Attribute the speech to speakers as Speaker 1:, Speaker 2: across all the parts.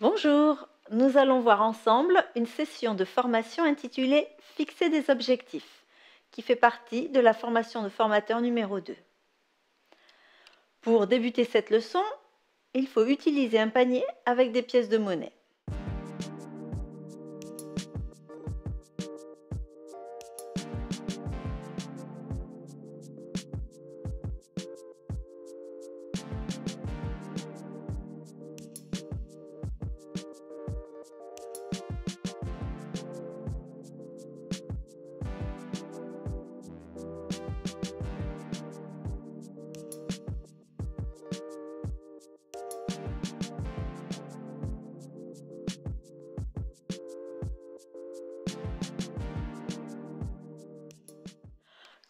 Speaker 1: Bonjour, nous allons voir ensemble une session de formation intitulée « Fixer des objectifs » qui fait partie de la formation de formateur numéro 2. Pour débuter cette leçon, il faut utiliser un panier avec des pièces de monnaie.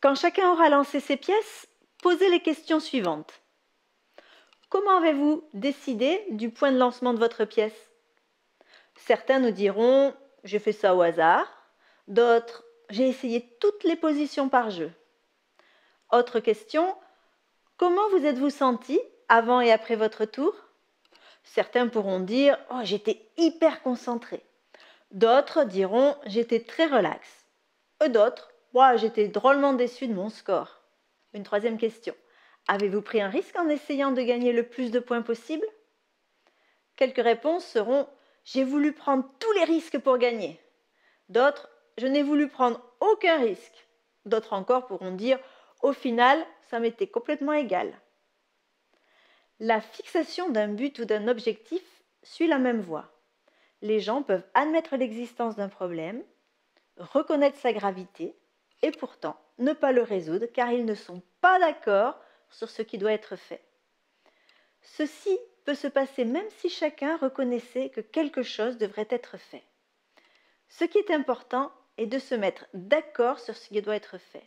Speaker 1: Quand chacun aura lancé ses pièces, posez les questions suivantes. Comment avez-vous décidé du point de lancement de votre pièce? Certains nous diront « j'ai fait ça au hasard », d'autres « j'ai essayé toutes les positions par jeu ». Autre question, comment vous êtes-vous senti avant et après votre tour? Certains pourront dire « oh, j'étais hyper concentré ». D'autres diront « j'étais très relax ». Et d'autres « j'étais drôlement déçu de mon score ». Une troisième question, avez-vous pris un risque en essayant de gagner le plus de points possible? Quelques réponses seront « j'ai voulu prendre tous les risques pour gagner ». D'autres « je n'ai voulu prendre aucun risque ». D'autres encore pourront dire « au final, ça m'était complètement égal ». La fixation d'un but ou d'un objectif suit la même voie. Les gens peuvent admettre l'existence d'un problème, reconnaître sa gravité et pourtant ne pas le résoudre car ils ne sont pas d'accord sur ce qui doit être fait. Ceci peut se passer même si chacun reconnaissait que quelque chose devrait être fait. Ce qui est important est de se mettre d'accord sur ce qui doit être fait.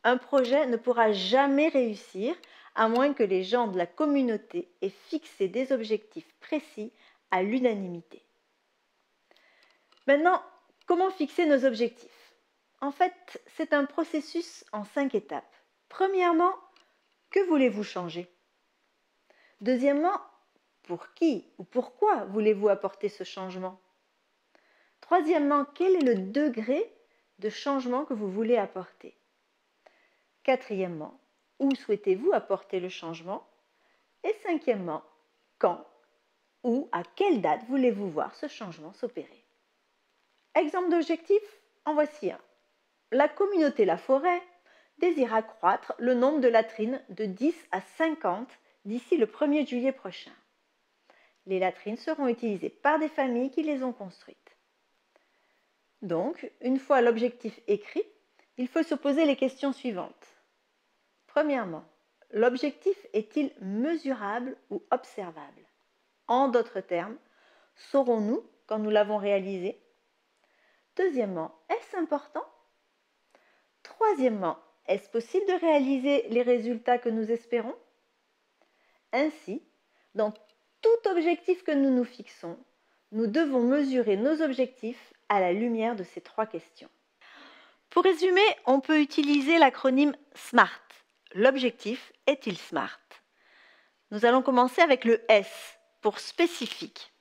Speaker 1: Un projet ne pourra jamais réussir à moins que les gens de la communauté aient fixé des objectifs précis à l'unanimité. Maintenant, comment fixer nos objectifs? En fait, c'est un processus en 5 étapes. Premièrement, que voulez-vous changer? Deuxièmement, pour qui ou pourquoi voulez-vous apporter ce changement? Troisièmement, quel est le degré de changement que vous voulez apporter? Quatrièmement, où souhaitez-vous apporter le changement? Et cinquièmement, quand ou à quelle date voulez-vous voir ce changement s'opérer? Exemple d'objectif, en voici un. La communauté La Forêt désire accroître le nombre de latrines de 10 à 50 d'ici le 1er juillet prochain. Les latrines seront utilisées par des familles qui les ont construites. Donc, une fois l'objectif écrit, il faut se poser les questions suivantes. Premièrement, l'objectif est-il mesurable ou observable? En d'autres termes, saurons-nous quand nous l'avons réalisé? Deuxièmement, est-ce important? Troisièmement, est-ce possible de réaliser les résultats que nous espérons? Ainsi, dans tout objectif que nous nous fixons, nous devons mesurer nos objectifs à la lumière de ces 3 questions. Pour résumer, on peut utiliser l'acronyme SMART. L'objectif est-il SMART? Nous allons commencer avec le S pour spécifique.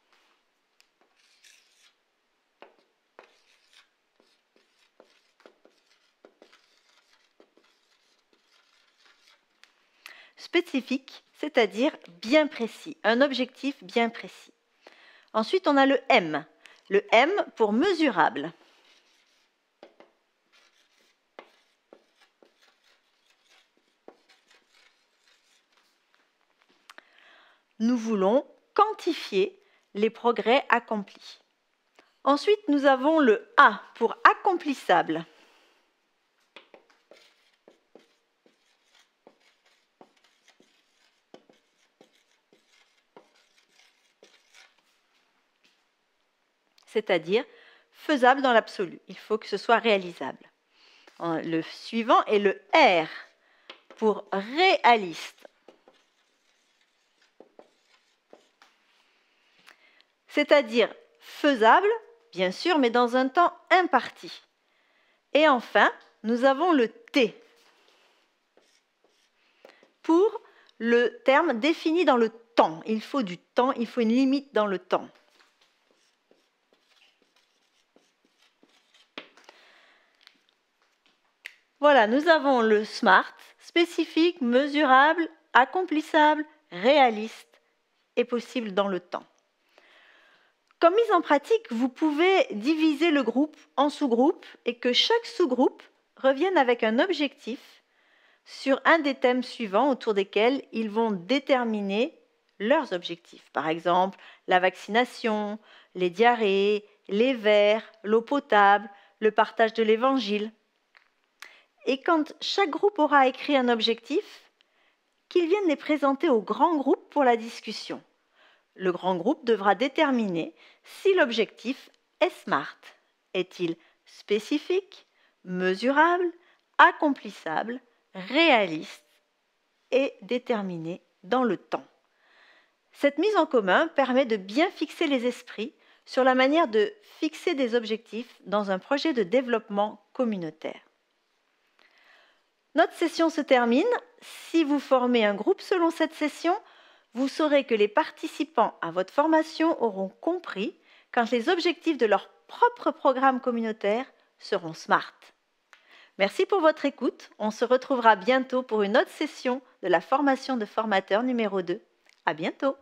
Speaker 1: Spécifique, c'est-à-dire bien précis, un objectif bien précis. Ensuite, on a le M pour mesurable. Nous voulons quantifier les progrès accomplis. Ensuite, nous avons le A pour accomplissable. C'est-à-dire faisable dans l'absolu. Il faut que ce soit réalisable. Le suivant est le R pour réaliste. c'est-à-dire faisable, bien sûr, mais dans un temps imparti. Et enfin, nous avons le T pour le terme défini dans le temps. Il faut du temps, il faut une limite dans le temps. Voilà, nous avons le SMART, spécifique, mesurable, accomplissable, réaliste et possible dans le temps. Comme mise en pratique, vous pouvez diviser le groupe en sous-groupes et que chaque sous-groupe revienne avec un objectif sur un des thèmes suivants autour desquels ils vont déterminer leurs objectifs. Par exemple, la vaccination, les diarrhées, les vers, l'eau potable, le partage de l'évangile. Et quand chaque groupe aura écrit un objectif, qu'ils viennent les présenter au grand groupe pour la discussion. Le grand groupe devra déterminer si l'objectif est SMART. Est-il spécifique, mesurable, accomplissable, réaliste et déterminé dans le temps? Cette mise en commun permet de bien fixer les esprits sur la manière de fixer des objectifs dans un projet de développement communautaire. Notre session se termine. Si vous formez un groupe selon cette session, vous saurez que les participants à votre formation auront compris quand les objectifs de leur propre programme communautaire seront SMART. Merci pour votre écoute. On se retrouvera bientôt pour une autre session de la formation de formateur numéro 2. À bientôt.